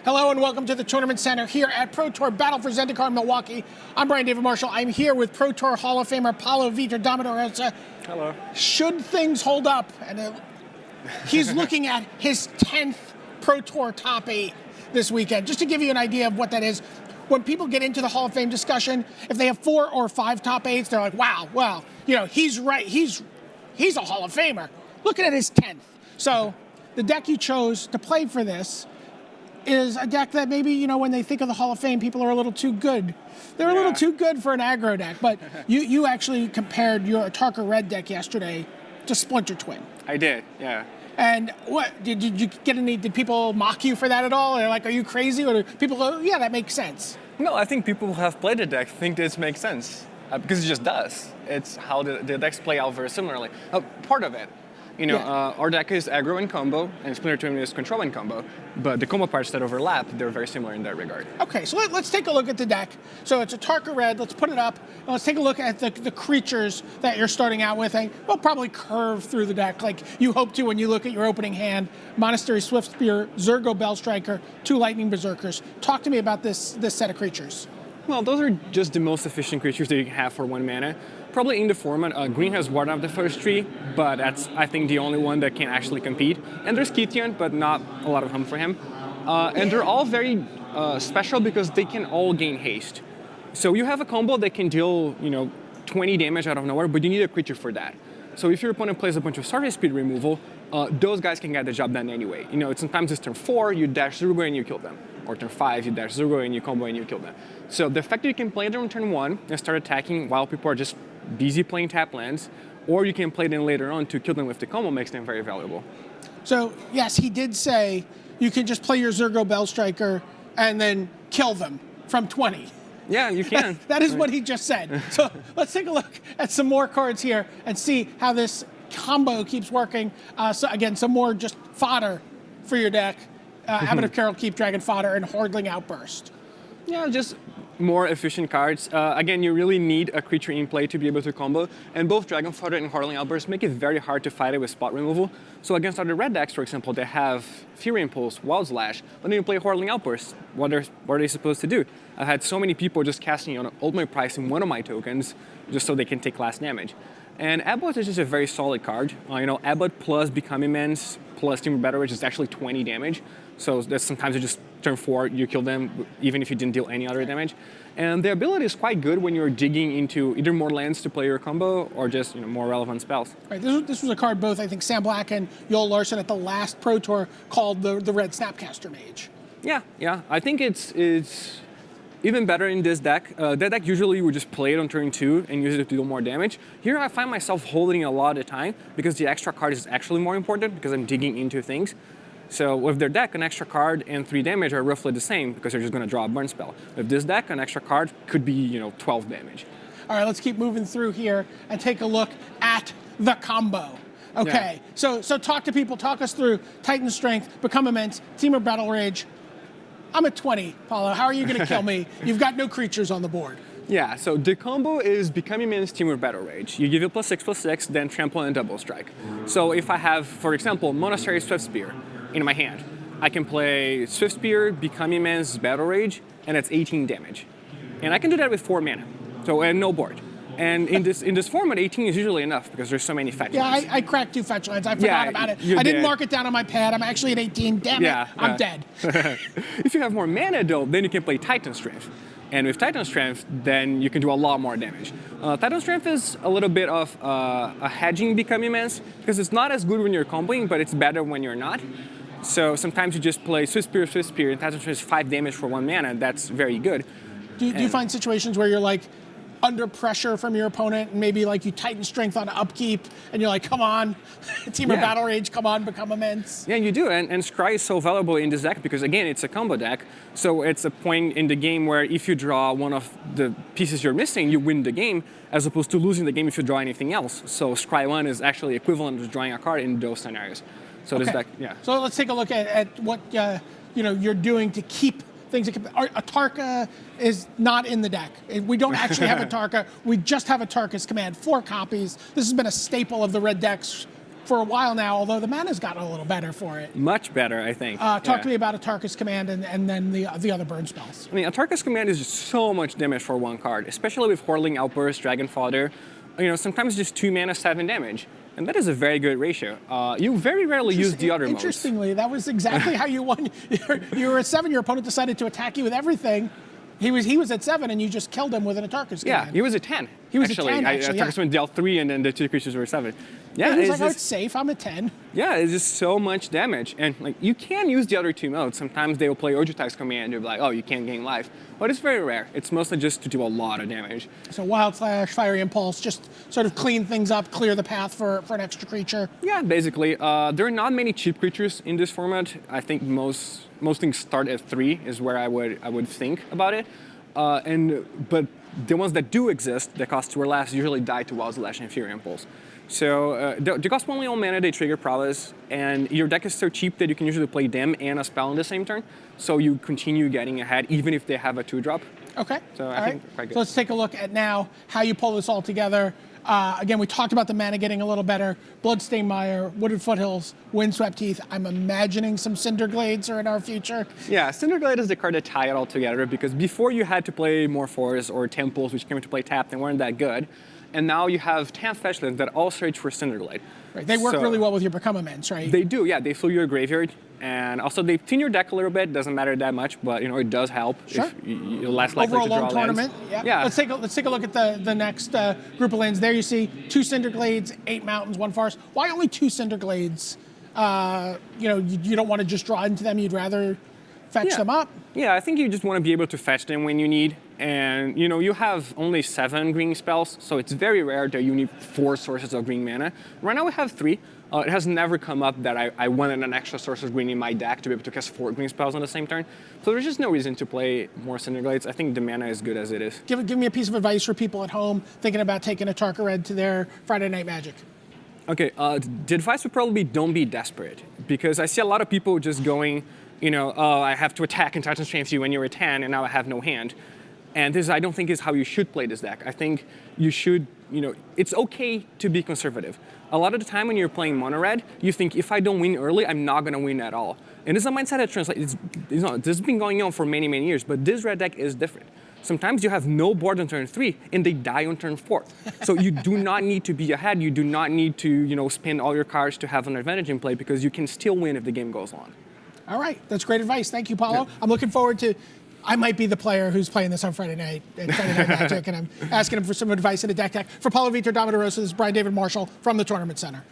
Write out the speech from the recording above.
Hello and welcome to the Tournament Center here at Pro Tour Battle for Zendikar Milwaukee. I'm Brian David Marshall. I'm here with Pro Tour Hall of Famer Paulo Vitor Damo Da Rosa. Hello. Should things hold up, and he's looking at his 10th Pro Tour top 8 this weekend. Just to give you an idea of what that is, when people get into the Hall of Fame discussion, if they have 4 or 5 top 8s, they're like, wow, well, you know, he's right. He's a Hall of Famer. Looking at his 10th. So the deck you chose to play for this is a deck that maybe, you know, when they think of the Hall of Fame, people are a little too good. They're a little too good for an aggro deck, but you actually compared your Atarka Red deck yesterday to Splinter Twin. I did, yeah. And what, did you get any, did people mock you for that at all? Or like, are you crazy? Or do people go, yeah, that makes sense? No, I think people who have played the deck think this makes sense, because it just does. It's how the decks play out very similarly. Part of it. You know, our deck is aggro and combo, and Splinter Twin is control and combo, but the combo parts that overlap, they're very similar in that regard. Okay, so let's take a look at the deck. So it's Atarka Red, let's put it up, and let's take a look at the creatures that you're starting out with, and we'll probably curve through the deck like you hope to when you look at your opening hand. Monastery Swiftspear, Zurgo Bellstriker, 2 Lightning Berserkers. Talk to me about this set of creatures. Well, those are just the most efficient creatures that you can have for 1 mana. Probably in the format, green has Warden of the First Tree, but that's, I think, the only one that can actually compete. And there's Kithian, but not a lot of home for him. And they're all very special because they can all gain haste. So you have a combo that can deal, 20 damage out of nowhere, but you need a creature for that. So if your opponent plays a bunch of Sorcery Speed removal, those guys can get the job done anyway. Sometimes it's turn 4, you dash Zurgo and you kill them. Or turn 5, you dash Zurgo and you combo and you kill them. So the fact that you can play them on turn 1 and start attacking while people are just busy playing tap lands, or you can play them later on to kill them with the combo, makes them very valuable. So yes, he did say you can just play your Zurgo Bellstriker and then kill them from 20. Yeah, you can. That is what he just said. So let's take a look at some more cards here and see how this combo keeps working. So again, some more just fodder for your deck. Abbot of Carol, Keep Dragon fodder, and Hordling Outburst. Yeah, just more efficient cards. Again, you really need a creature in play to be able to combo, and both Dragon Fodder and Hordling Outburst make it very hard to fight it with spot removal. So against other red decks, for example, they have Fury Impulse, Wild Slash, but then you play Hordling Outburst. What are they supposed to do? I've had so many people just casting on ultimate price in one of my tokens, just so they can take less damage. And Abbot is just a very solid card. Abbot plus Become Immense plus Timber Battle Rage is actually 20 damage. So that's sometimes you just turn 4, you kill them, even if you didn't deal any other damage. And the ability is quite good when you're digging into either more lands to play your combo or just more relevant spells. Right, this was a card both, I think, Sam Black and Yoel Larson at the last Pro Tour called the Red Snapcaster Mage. Yeah. I think it's even better in this deck. That deck usually would just play it on turn 2 and use it to do more damage. Here I find myself holding a lot of the time because the extra card is actually more important because I'm digging into things. So with their deck, an extra card and 3 damage are roughly the same because they're just going to draw a burn spell. With this deck, an extra card could be 12 damage. All right, let's keep moving through here and take a look at the combo. Okay, so talk to people, talk us through Titan Strength, Become Immense, Temur Battle Rage. I'm at 20, Paulo. How are you going to kill me? You've got no creatures on the board. Yeah, so the combo is Become Immense, Temur Battle Rage. You give it +6/+6, then Trample and Double Strike. So if I have, for example, Monastery Swiftspear in my hand, I can play Swiftspear, Become Immense, Battle Rage, and that's 18 damage. And I can do that with 4 mana, and no board. And in this format, 18 is usually enough because there's so many fetch lands. Yeah, I cracked 2 fetch lands. I forgot about it. I didn't mark it down on my pad. I'm actually at 18. Damn it, I'm dead. If you have more mana, though, then you can play Titan Strength. And with Titan Strength, then you can do a lot more damage. Titan Strength is a little bit of a hedging Become Immense because it's not as good when you're comboing, but it's better when you're not. So sometimes you just play Swiftspear, and Titan Strength is 5 damage for 1 mana. That's very good. Do you find situations where you're like under pressure from your opponent and maybe like you Titan Strength on upkeep and you're like, come on, Temur Battle Rage, come on, Become Immense? Yeah, you do. And Scry is so valuable in this deck because, again, it's a combo deck. So it's a point in the game where if you draw one of the pieces you're missing, you win the game, as opposed to losing the game if you draw anything else. So Scry 1 is actually equivalent to drawing a card in those scenarios. So this deck, So let's take a look at what you're doing to keep things. Atarka is not in the deck. We don't actually have Atarka. We just have Atarka's Command. 4 copies. This has been a staple of the red decks for a while now, although the mana's gotten a little better for it. Much better, I think. Talk to me about Atarka's Command and then the other burn spells. I mean, Atarka's Command is just so much damage for one card, especially with Whirling Outburst, Dragon Fodder. Sometimes just 2 mana, 7 damage. And that is a very good ratio. You very rarely use the other modes. Interestingly, that was exactly how you won. You were at 7, your opponent decided to attack you with everything. He was at 7, and you just killed him with an Atarka's Command. Yeah, he was at 10. He was at 10, actually, Atarka's Command dealt 3, and then the 2 creatures were 7. Yeah, he was like, oh, it's safe, I'm at 10. Yeah, it's just so much damage. And you can use the other 2 modes. Sometimes they will play Ojutais Command, you'll be like, oh, you can't gain life. But it's very rare. It's mostly just to do a lot of damage. So Wild Slash, Fiery Impulse, just sort of clean things up, clear the path for an extra creature. Yeah, basically. There are not many cheap creatures in this format. I think most things start at 3 is where I would think about it. But the ones that do exist, that cost 2 or less, usually die to Wild Slash and Fury Impulse. So they cost only on mana, they trigger prowess, and your deck is so cheap that you can usually play them and a spell in the same turn. So you continue getting ahead, even if they have a 2-drop. Okay. So I think quite good. So let's take a look at now how you pull this all together. Again, we talked about the mana getting a little better. Bloodstained Mire, Wooded Foothills, Windswept Heath. I'm imagining some Cinderglades are in our future. Yeah, Cinderglade is the card that tie it all together, because before you had to play more forests or temples, which came into play tapped and weren't that good. And now you have 10 fetchlands that all search for Cinderglade. Right, they work really well with your Become Immense, right? They do, yeah. They fill your graveyard, and also they thin your deck a little bit. Doesn't matter that much, but it does help. Sure. If you're less likely over a to draw long tournament. lands. Yeah. Let's take a look at the next group of lands. There you see 2 Cinderglades, 8 mountains, 1 forest. Why only 2 Cinderglades? You don't want to just draw into them. You'd rather fetch them up. Yeah, I think you just want to be able to fetch them when you need. And you have only 7 green spells, so it's very rare that you need 4 sources of green mana. Right now we have 3. It has never come up that I wanted an extra source of green in my deck to be able to cast 4 green spells on the same turn. So there's just no reason to play more Cinderglades. I think the mana is good as it is. Give me a piece of advice for people at home thinking about taking Atarka Red to their Friday Night Magic. Okay, the advice would probably be don't be desperate, because I see a lot of people just going, oh, I have to attack and Titan Strength you when you're at 10 and now I have no hand. And this, I don't think, is how you should play this deck. I think you should, it's okay to be conservative. A lot of the time when you're playing mono red, you think, if I don't win early, I'm not going to win at all. And it's a mindset that translates. This has been going on for many, many years, but this red deck is different. Sometimes you have no board on turn 3, and they die on turn 4. So you do not need to be ahead. You do not need to, spend all your cards to have an advantage in play, because you can still win if the game goes long. All right, that's great advice. Thank you, Paulo. Yeah. I'm looking forward to. I might be the player who's playing this on Friday night at Friday Night Magic, and I'm asking him for some advice in a deck. For Paulo Vitor Damo Da Rosa, this is Brian David Marshall from the Tournament Center.